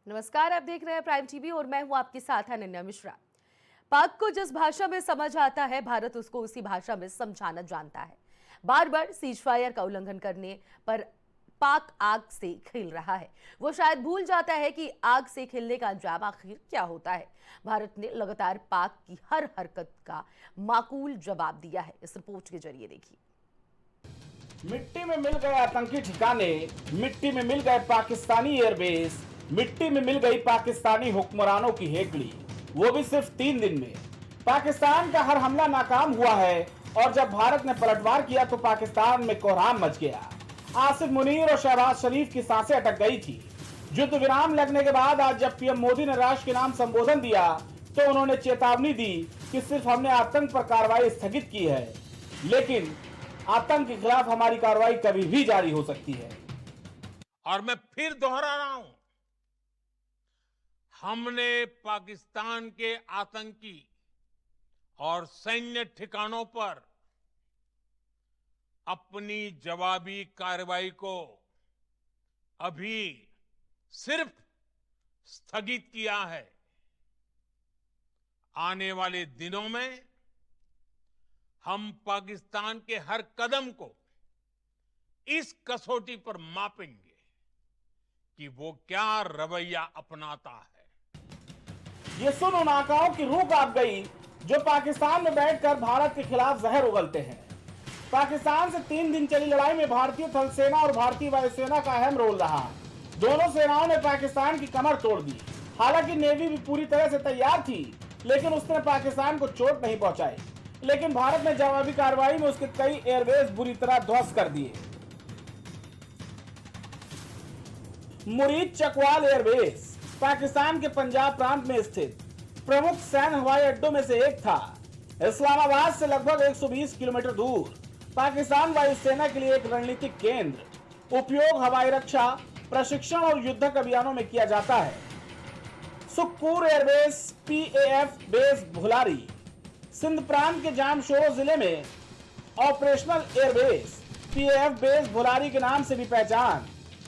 नमस्कार, आप देख रहे हैं प्राइम टीवी और मैं हूं आपके साथ अनन्या मिश्रा। पाक को जिस भाषा में समझ आता है, भारत उसको उसी भाषा में समझाना जानता है। बार बार सीज फायर का उल्लंघन करने पर पाक आग से खिल रहा है। वो शायद भूल जाता है कि आग से खिलने का अंजाम आखिर क्या होता है। भारत ने लगातार पाक की हर हरकत का माकूल जवाब दिया है। इस रिपोर्ट के जरिए देखिए। मिट्टी में मिल गए आतंकी ठिकाने, मिट्टी में मिल गए पाकिस्तानी एयरबेस, मिट्टी में मिल गई पाकिस्तानी हुक्मरानों की हेकड़ी, वो भी सिर्फ 3 दिन में। पाकिस्तान का हर हमला नाकाम हुआ है और जब भारत ने पलटवार किया तो पाकिस्तान में कोहराम मच गया। आसिफ मुनीर और शहबाज शरीफ की सांसें अटक गई थी। युद्ध विराम लगने के बाद आज जब पीएम मोदी ने राष्ट्र के नाम संबोधन दिया तो उन्होंने चेतावनी दी कि सिर्फ हमने आतंक पर कार्रवाई स्थगित की है, लेकिन आतंक के खिलाफ हमारी कार्रवाई कभी भी जारी हो सकती है। और मैं फिर दोहरा रहा हूं, हमने पाकिस्तान के आतंकी और सैन्य ठिकानों पर अपनी जवाबी कार्रवाई को अभी सिर्फ स्थगित किया है। आने वाले दिनों में हम पाकिस्तान के हर कदम को इस कसौटी पर मापेंगे कि वो क्या रवैया अपनाता है। ये सुन उन आकाओं की रूह कांप गई जो पाकिस्तान में बैठकर भारत के खिलाफ जहर उगलते हैं। पाकिस्तान से 3 दिन चली लड़ाई में भारतीय थल सेना और भारतीय वायुसेना का अहम रोल रहा। दोनों सेनाओं ने पाकिस्तान की कमर तोड़ दी। हालांकि नेवी भी पूरी तरह से तैयार थी, लेकिन उसने पाकिस्तान को चोट नहीं पहुंचाई। लेकिन भारत ने जवाबी कार्रवाई में उसके कई एयरबेस बुरी तरह ध्वस्त कर दिए। मुरीद चकवाल एयरबेस पाकिस्तान के पंजाब प्रांत में स्थित प्रमुख सैन्य हवाई अड्डों में से एक था। इस्लामाबाद से लगभग 120 किलोमीटर दूर पाकिस्तान वायुसेना के लिए एक रणनीतिक केंद्र। उपयोग हवाई रक्षा, प्रशिक्षण और युद्धक अभियानों में किया जाता है। Sukhpur airbase PAF base भुलारी Sindh प्रांत के जामशोरो जिले में ऑपरेशनल एयरबेस पीएएफ बेस भुलारी के नाम से भी पहचान।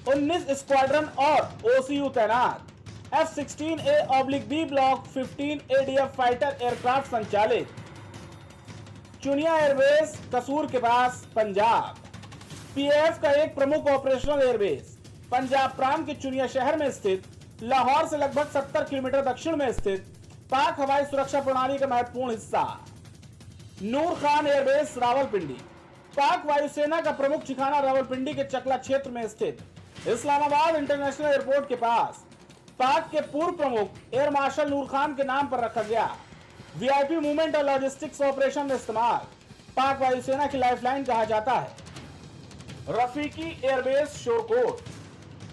19 स्क्वाड्रन और ओसीयू तैनात। F-16A/B block 15 ADF fighter aircraft संचालित। चुनिया एयरबेस कसूर के पास पंजाब। पीएएफ का एक प्रमुख ऑपरेशनल एयरबेस पंजाब प्रांत के चुनिया शहर में स्थित, लाहौर से लगभग 70 किलोमीटर दक्षिण में स्थित पाक हवाई सुरक्षा प्रणाली का महत्वपूर्ण हिस्सा। नूर खान एयरबेस रावलपिंडी पाक वायुसेना का प्रमुख ठिकाना रावलपिंडी के चकला क्षेत्र में स्थित इस्लामाबाद इंटरनेशनल एयरपोर्ट के पास पाक के पूर्व प्रमुख एयर मार्शल नूर खान के नाम पर रखा गया। वीआईपी मूवमेंट और लॉजिस्टिक्स ऑपरेशन में इस्तेमाल पाक वायुसेना की लाइफलाइन कहा जाता है। रफीकी एयरबेस शोरकोट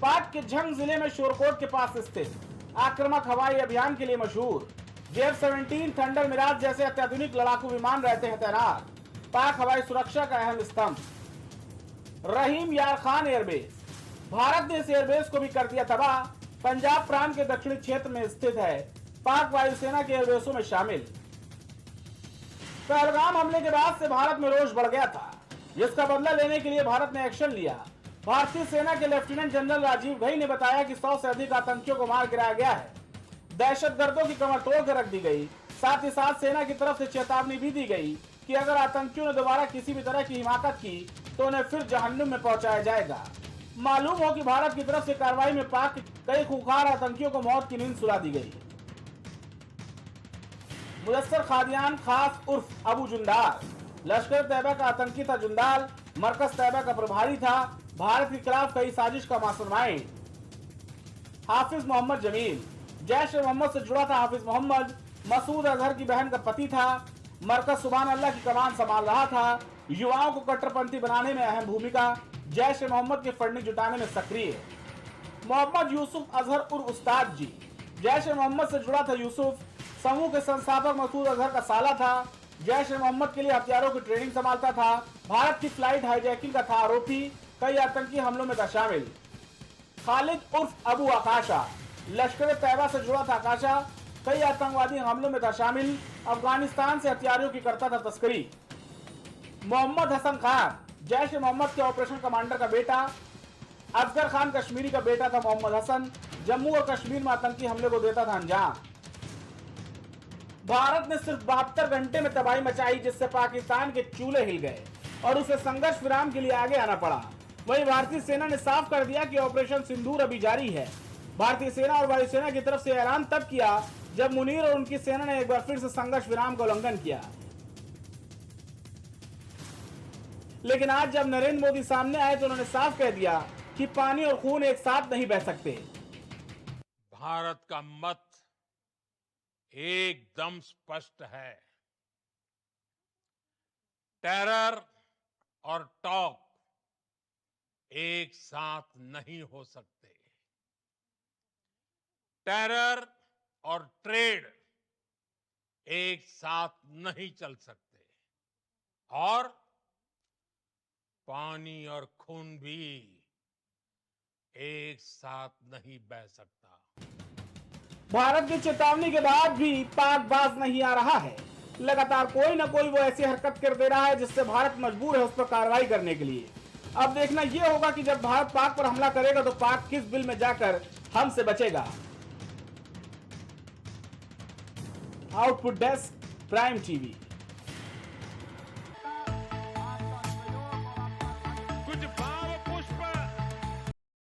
पाक के झंग जिले में शोरकोट के पास स्थित आक्रामक हवाई अभियान के लिए मशहूर। F-17 थंडर मिराज जैसे अत्याधुनिक लड़ाकू विमान रहते हैं तैनात। पाक हवाई सुरक्षा का अहम स्तंभ। रहीम यार खान एयरबेस भारत ने इस एयरबेस को भी कर दिया तबाह। पंजाब प्रांत के दक्षिणी क्षेत्र में स्थित है। पाक वायुसेना के एयरबेसों में शामिल। पहलगाम हमले के बाद से भारत में रोष बढ़ गया था, जिसका बदला लेने के लिए भारत ने एक्शन लिया। भारतीय सेना के लेफ्टिनेंट जनरल राजीव घई ने बताया कि 100 से अधिक आतंकियों को मार गिराया गया है। दहशतगर्दों की कमर तोड़ कर रख दी गई। साथ ही साथ सेना की तरफ से चेतावनी भी दी गई कि अगर आतंकियों ने दोबारा किसी भी तरह की हिमाकत की तो उन्हें फिर जहन्नुम में पहुंचाया जाएगा। मालूम हो कि भारत की तरफ से कार्रवाई में पाक के कई खूंखार आतंकियों को मौत की नींद सुला दी गई। मुदस्सर खादियान खास उर्फ अबू जुंदाल लश्कर तैयबा का आतंकी था। जुंदाल मरकज तैयबा का प्रभारी था। भारत के खिलाफ कई साजिश का मास्टरमाइंड। हाफिज मोहम्मद जमील जैश ए मोहम्मद से जुड़ा था। हाफिज मोहम्मद मसूद अजहर की बहन का पति था। मरकज सुभान अल्लाह की कमान संभाल रहा था। युवाओं को कट्टरपंथी बनाने में अहम भूमिका। जैश ए मोहम्मद के फंडिंग जुटाने में सक्रिय। मोहम्मद यूसुफ अजहर उर्फ उस्ताद जी जैश ए मोहम्मद से जुड़ा था। यूसुफ समूह के संस्थापक मसूद अजहर का साला था। जैश ए मोहम्मद के लिए हथियारों की ट्रेनिंग संभालता था। भारत की फ्लाइट हाईजैकिंग का था आरोपी। कई आतंकी हमलों में था शामिल। खालिद उर्फ अबू आकाशा लश्कर तैयबा से जुड़ा था। आकाशा कई आतंकवादी हमलों में था शामिल। अफगानिस्तान से हथियारों की करता था तस्करी। मोहम्मद हसन खान जैश ए मोहम्मद के ऑपरेशन कमांडर का बेटा। अफजल खान कश्मीरी का बेटा था मोहम्मद हसन, जम्मू और कश्मीर में आतंकी हमले को देता था अंजाम। भारत ने सिर्फ 72 घंटे में तबाही मचाई, जिससे पाकिस्तान के चूल्हे हिल गए और उसे संघर्ष विराम के लिए आगे आना पड़ा। वहीं भारतीय सेना ने साफ कर दिया कि ऑपरेशन सिंदूर अभी जारी है। भारतीय सेना और वायुसेना की तरफ से ऐलान तब किया जब मुनीर और उनकी सेना ने एक बार फिर से संघर्ष विराम का उल्लंघन किया। लेकिन आज जब नरेंद्र मोदी सामने आए तो उन्होंने साफ कह दिया कि पानी और खून एक साथ नहीं बह सकते। भारत का मत एकदम स्पष्ट है। टेरर और टॉक एक साथ नहीं हो सकते। टेरर और ट्रेड एक साथ नहीं चल सकते और पानी और खून भी एक साथ नहीं बह सकता। भारत की चेतावनी के बाद भी पाक बाज नहीं आ रहा है। लगातार कोई ना कोई वो ऐसी हरकत कर दे रहा है जिससे भारत मजबूर है उस पर कार्रवाई करने के लिए। अब देखना यह होगा कि जब भारत पाक पर हमला करेगा तो पाक किस बिल में जाकर हमसे बचेगा। Output desk, prime TV.